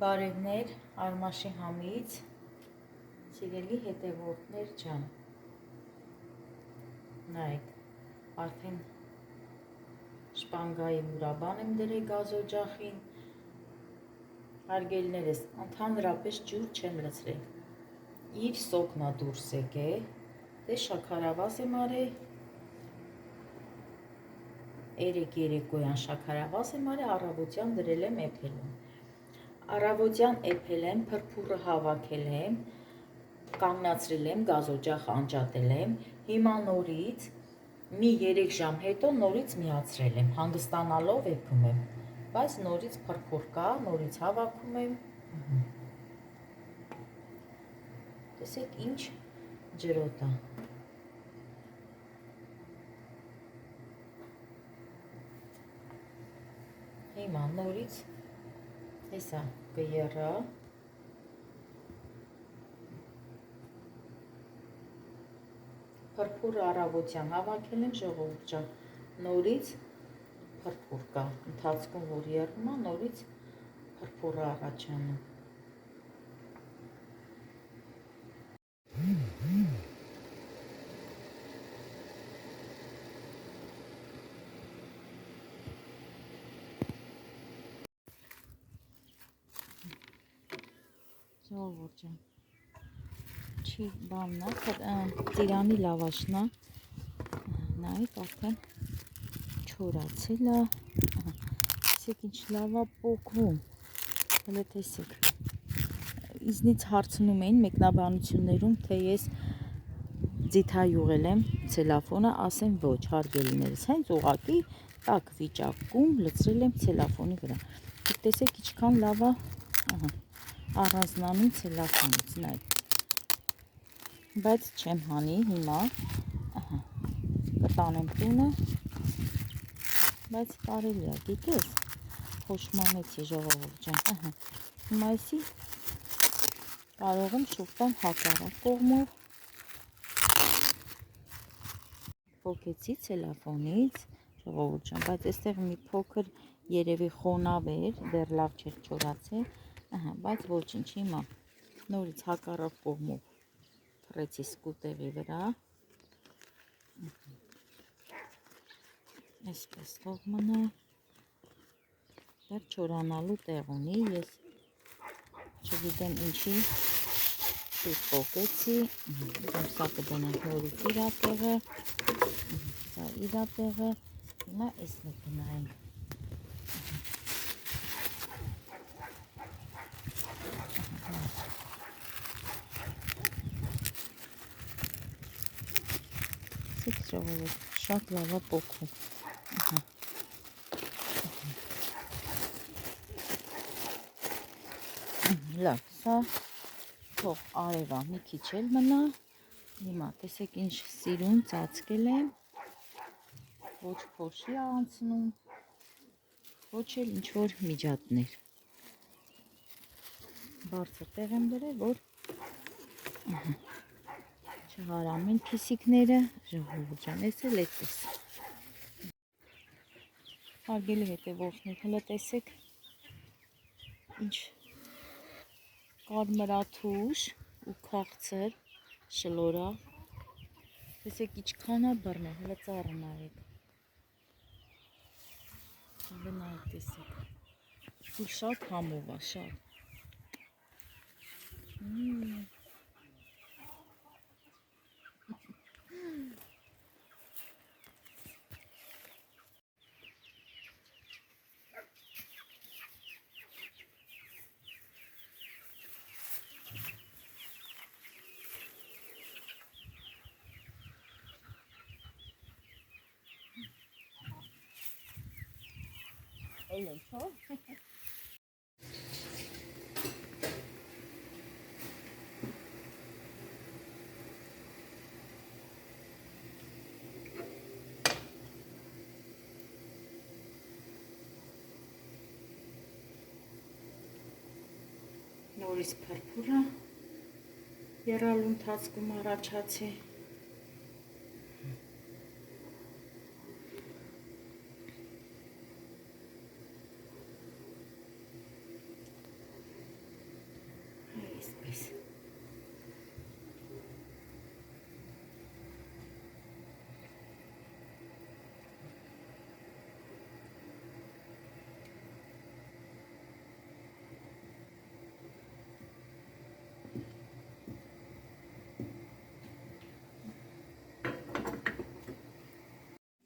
Բարևներ Արմաշի համից, սիրելի հետևորդներ ջան, նայեք, արդեն շպանգայի մուրաբան եմ դրել գազօջախին, հարգելիներս, ընդհանրապես ջուր չեմ լցրել, իր սոկնա դուրս եկել, դե շաքարավազ եմ արել, 3 երեկոյան շաքարավազ եմ արել, առավոտյան դրել եմ էփելում, առավոտյան էփել եմ, փրփուրը հավաքել եմ, կանգնացրել եմ, գազօջախը անջատել եմ, հիմա նորից, մի 3 ժամ հետո նորից միացրել եմ, հանգստանալով էփում եմ, բայց նորից փրփուր կա, նորից հավաքում եմ, տեսեք ինչ ջրոտ է, հիմա նորից, հեսա կերա, փրփուրը առավոտյան հավաքել եմ ժողովուրդ ջան, նորից փրփուր կա, ընթացքում որ եռում է, նորից փրփուրը առաջանում։ Ժողովուրդ ջան, չի բանն է, ծիրանի լավաշն է, նայեք արդեն չորացել է, տեսեք ինչ լավ է պոկվում, հələ տեսեք, ինձնից հարցնում էին մեկնաբանություններում, թե ես ձիթա յուղել եմ ցելոֆոնը, ասեմ ոչ, հարգելիներս, հենց ուղղակի տաք վիճակում լցրել եմ ցելոֆոնի վրա, տեսեք ինչքան լավ է, առանձնանում ցելոֆոնից, նայեք, բայց չեմ հանի հիմա, կտանեմ տունը, բայց կարելի է, գիտես, խոշմանեցի ժողովուրդ ջան, հիմա այսի կարող եմ շուտ տալ հակառակ կողմով, փոքեցի ցելոֆոնից, ժողովուրդ ջան, բայց այստեղ մի փոքր երևի խոնավ էր, դեռ լավ չէր չորացել, բայց ոչինչ, հիմա նորից հակառակ կողմով փռեցի սկուտերի վրա, այսպես թող մնա, դեռ չորանալու տեղ ունի, ես չգիտեմ ինչի շուտ փոքեցի, սա կդնենք նորից իրա տեղը, սա իրա տեղը, հիմա այս մեկը նայենք, շատ լավ է պոկվում, լավ, սա թող արևա մի քիչ էլ մնա, հիմա տեսեք ինչ սիրուն ծածկել եմ, ոչ փոշի անցնում, ոչ էլ ինչ որ միջատներ, բարձր տեղ եմ դրել, որ չհարամեն փիսիկները, ժողովուրդ ջան, ես էլ այդպես, հարգելի հետևորդներ, հələ տեսեք ինչ կարմրաթուշ ու քաղցր շլորա, տեսեք ինչքան է բռնել, հələ ծառը նայեք, հələ նայեք տեսեք, ու շատ համով է, շատ, էլ են չո, նորից փրփուրը եռալու ընթացքում առաջացի, Այսպես։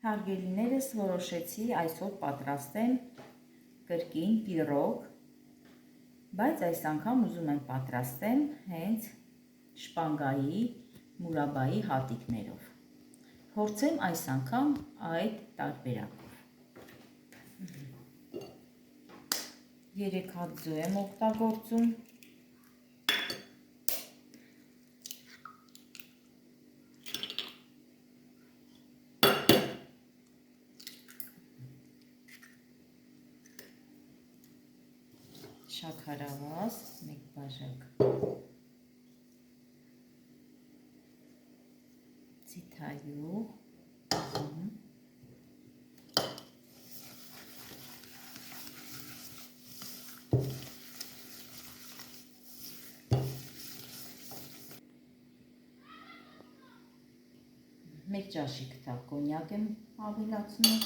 Հարգելիներս, որոշեցի այսօր պատրաստեմ կրկին պիրոգ, բայց այս անգամ ուզում եմ պատրաստեմ հենց շպանգայի, մուրաբայի հատիկներով։ Փորձեմ այս անգամ այդ տարբերակով։ 3 հատ ձու եմ օգտագործում։ Շաքարավազ 1 բաժակ, ձիթայուղ, մեկ ճաշի կտավ կոնյակ եմ ավելացնում։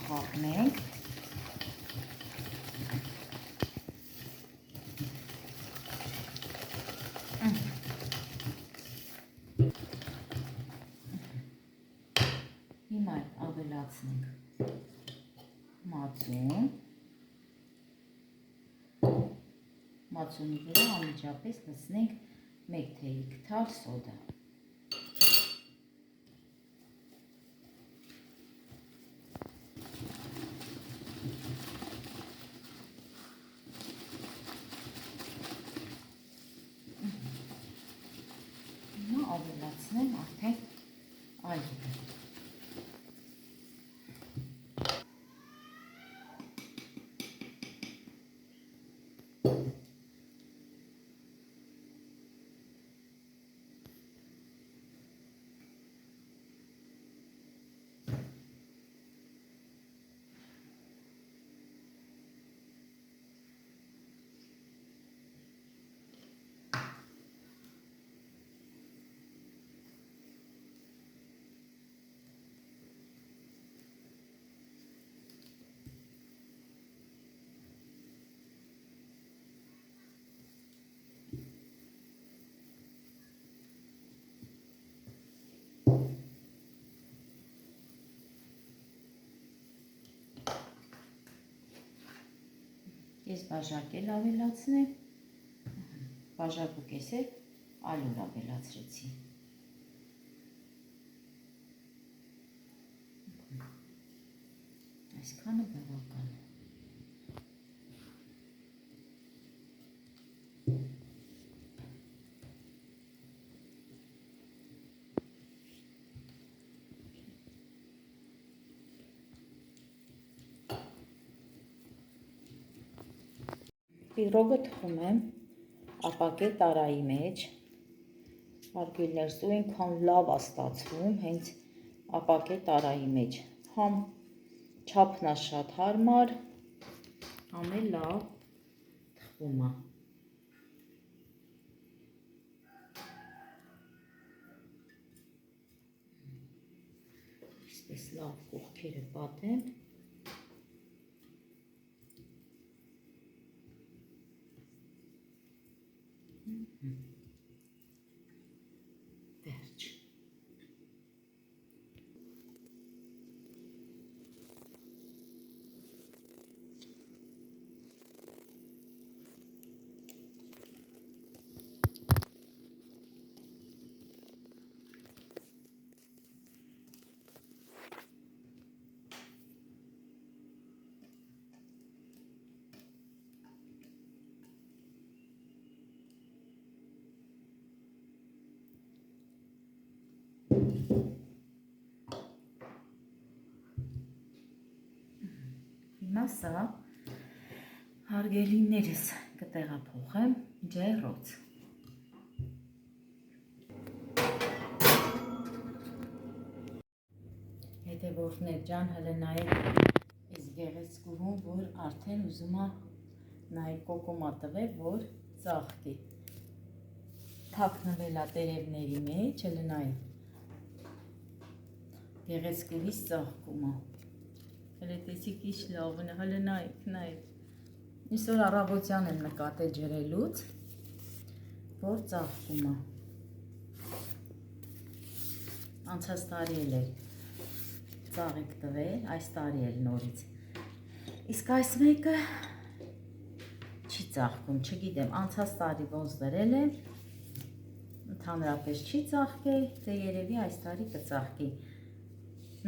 Թափենք։ Հիմա ավելացնենք մածուն։ Մածունի վրա անմիջապես լցնենք 1 թեյի կթալ սոդա։ Ավելացնեմ արդեն այլը։ Ես բաժակ էլ ավելացնեմ, բաժակ ու կես էլ ալյուր ավելացրեցի։ Այսքանը բավական է։ Պիրոգը թխում եմ ապակե տարայի մեջ, հարգելիներս, ու այնքան լավ է ստացվում հենց ապակե տարայի մեջ, համ չափն է շատ հարմար, համ էլ լավ թխվում է։ Այսպես լավ կողքերը պատեմ։ Վերջ։ Հիմա սա հարգելիներս կտեղափոխեմ ջեռոց։ Հետևորդներ ջան, հələ նայեք այս գեղեցկուհուն, որ արդեն ուզում է նայ կոկոմա տվել, որ ծաղկի։ Թաքնվել է տերևների մեջ, հələ նայ։ Գեղեցկուհիս ծաղկում է։ Հələ տեսիք ինչ լավն է, հələ նայ։ Այսօր առավոտյան եմ նկատել ջրելուց, որ ծաղկում է։ Անցած տարի էլ էր ծաղիկ տվել, այս տարի էլ նորից։ Իսկ այս մեկը չի ծաղկում, չգիտեմ, անցած տարի ոնց դրել եմ, ընդհանրապես չի ծաղկել, դե երևի այս տարի կծաղկի։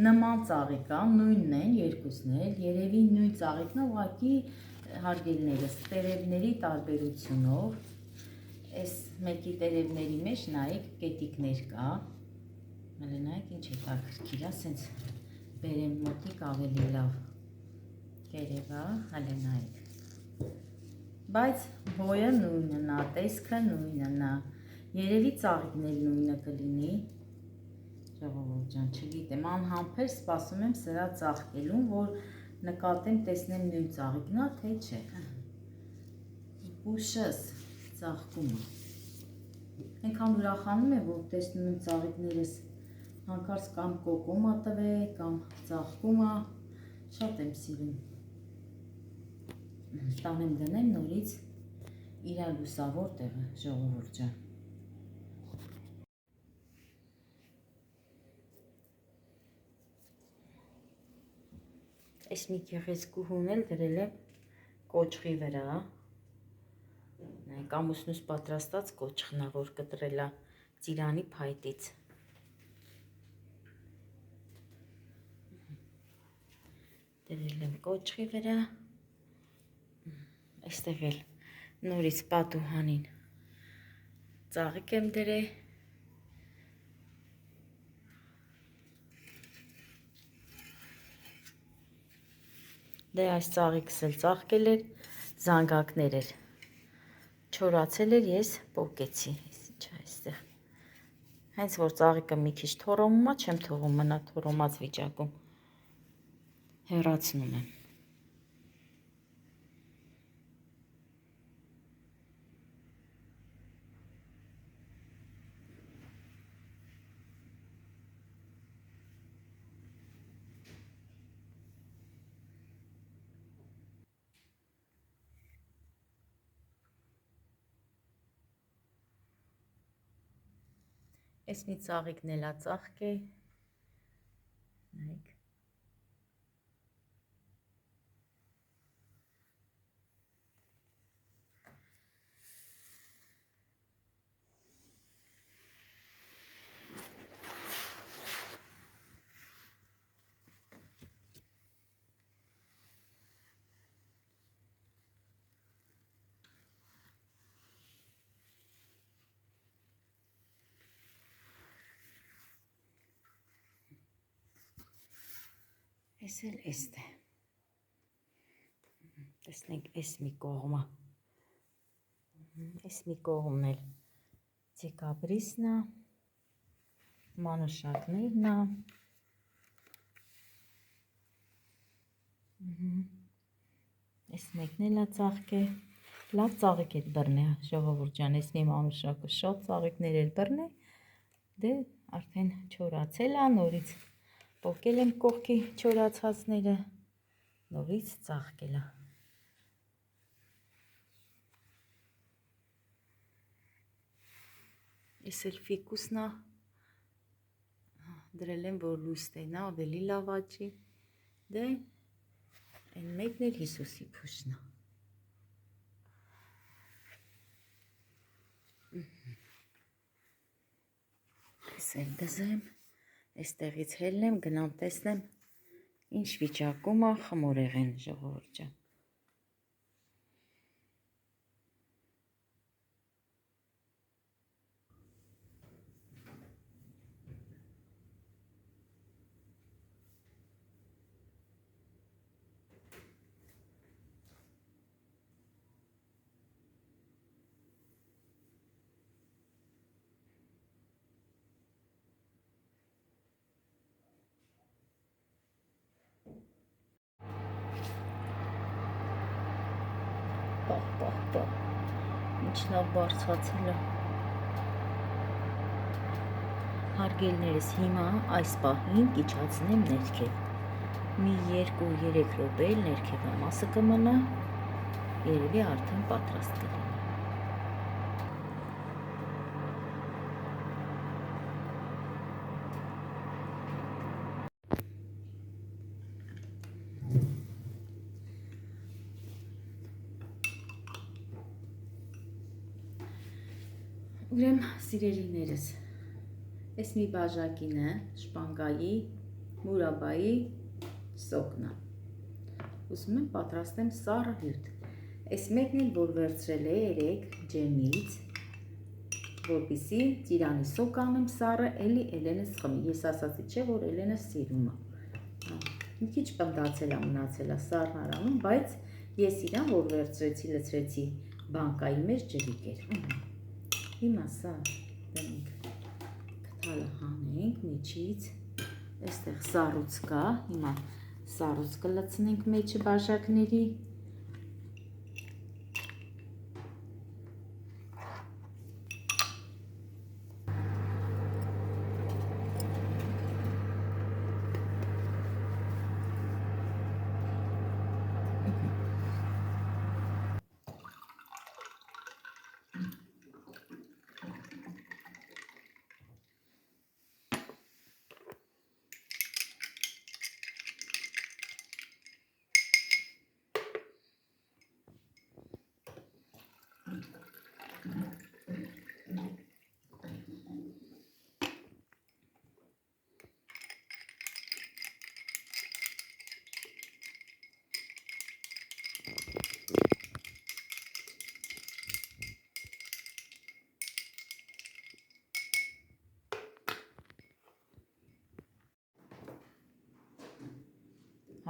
Նման ծաղիկ կա, նույնն են երկուսն էլ, երևի նույն ծաղիկն է, ուղղակի հարգելիներս, տերևների տարբերությունով, այս մեկի տերևների մեջ նայեք կետիկներ կա, հələ նայեք ինչ հետաքրքիր է, սենց բերեմ մոտիկ ավելի լավ կերևա, հələ նայեք, բայց բոյը նույնն է, տեսքը նույնն է, երևի ծաղիկն էլ նույնը կլինի, ժողովուրդ ջան, չգիտեմ, անհամբեր սպասում եմ սրա ծաղկելուն, որ նկատեմ, տեսնեմ նույն ծաղիկն է, թե չէ, ուշս ծաղկում է, այնքան ուրախանում եմ, որ տեսնում եմ ծաղիկներս, հանկարծ կամ կոկոմա տվել, կամ ծաղկում է, շատ եմ սիրում, տանեմ դնեմ նորից իր լուսավոր տեղը, ժողովուրդ ջան։ Այս մի գեղեցկուհուն էլ դրել եմ կոճղի վրա, նայեք ամուսնուս պատրաստած կոճղն է, որ կտրել է ծիրանի փայտից։ Դրել եմ կոճղի վրա, այստեղ էլ նորից պատուհանին ծաղիկ եմ դրել, դե այս ծաղիկս էլ ծաղկել էր, զանգակներ էր, չորացել էր, ես պոկեցի, այստեղ, հենց որ ծաղիկը մի քիչ թորոմում է, չեմ թողում մնա թորոմած վիճակում, հեռացնում եմ։ Այս մի ծաղիկն էլ է ծաղկել, նայեք։ Այս էլ էստ է, տեսնենք այս մի կողմը, այս մի կողմն էլ դեկաբրիսն է, մանուշակներն է, այս մեկն էլ է ծաղկել, լավ ծաղիկ էլ բռնե, ժողովուրդ ջան, այս մի մանուշակը շատ ծաղիկներ էլ բռնե, դե արդեն չորացել է, նորից պոկել եմ կողքի չորացածները, նորից ծաղկել է։ Այս էլ ֆիկուսն է, դրել եմ, որ լույս տենա, ավելի լավ աճի, դե այն մեկն էլ Հիսուսի փուշն է։ Այս էլ դզեմ, այստեղից հելնեմ, գնամ տեսնեմ, ինչ վիճակում է խմորեղեն, ժողովուրդ ջան։ լավ բարձրացել է։ Հարգելներս, հիմա այս պահին կիչացնեմ ներքև։ Մի 2-3 րոպե էլ ներքևամասը կմնա, երևի արդեն պատրաստ կլինի։ Ուրեմն, սիրելիներս, այս մի բաժակին է շպանգայի, մուրաբայի սոկն է։ Ուզում եմ պատրաստեմ սառը հյութ։ Այս մեկն էլ, որ վերցրել է երեք ջեմից, որպեսզի ծիրանի սոկ անեմ սառը, էլի Էլենս խմի։ Ես ասացի չէ, որ Էլենը սիրում է։ Մի քիչ պնդացել է, մնացել է սառն արանում, բայց ես իրան, որ վերցրեցի, լցրեցի բանկայի մեջ ջրիկ էր։ Հիմա սա դնենք, կթալը հանենք միջից, այստեղ սառույց կա, հիմա սառույց կլցնենք մեջը բաժակների։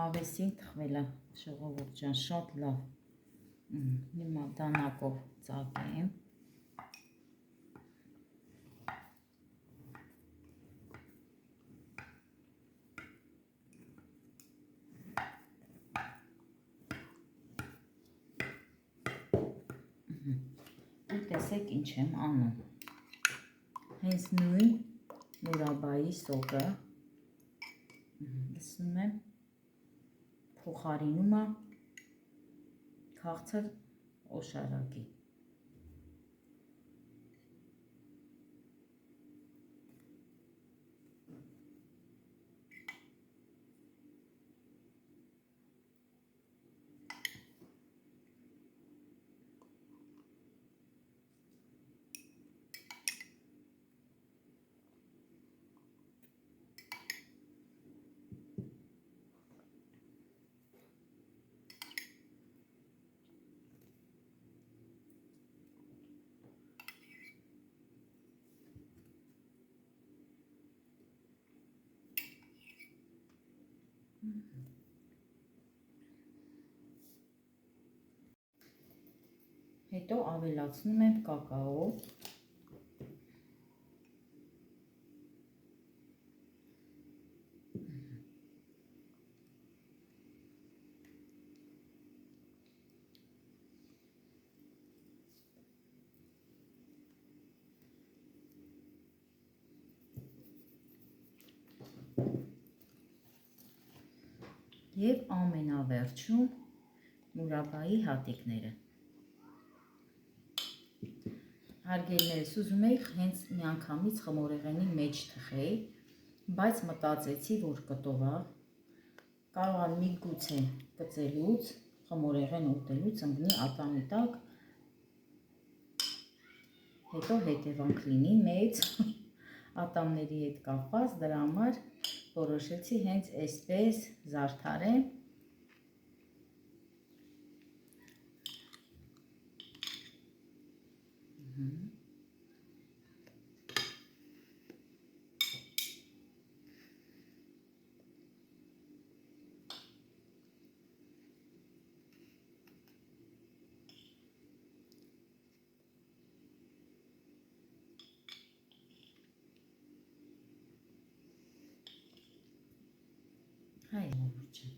Հավեսին թխվել է, ժողովուրդ ջան, շատ լավ։ Հիմա դանակով ծակեմ։ Ու տեսեք ինչ եմ անում։ Հենց նույն մուրաբայի սոկը լցնում եմ, փոխարինում է քաղցր օշարակի։ Հետո ավելացնում եմ կակաո։ Եվ ամենավերջում մուրաբայի հատիկները։ Հարգելներս, ուզում էի հենց միանգամից խմորեղենի մեջ թխեի, բայց մտածեցի, որ կտովա, կարող է միգուցե կծելուց, խմորեղեն ուտելուց ընկնի ատամի տակ, հետո հետևանք լինի մեծ ատամների հետ կապված, դրա համար որոշեցի հենց այսպես զարդարեմ։ Հայ ողջույն։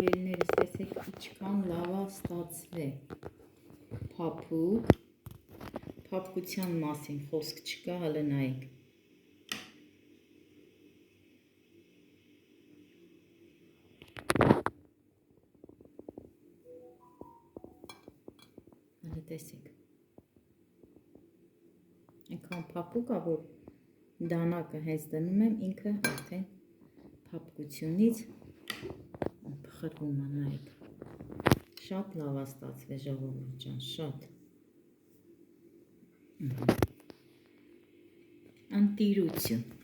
սիրելիներս, տեսեք ինչքան լավ է ստացվել։ Փափուկ, փափկության մասին խոսք չկա, հələ նայեք։ Հələ տեսեք։ Այնքան փափուկ է, որ դանակը հենց դնում եմ, ինքը արդեն փափկությունից փխրվում է, նայեք։ Շատ լավ է ստացվել, ժողովուրդ ջան, շատ։ Անտիրություն։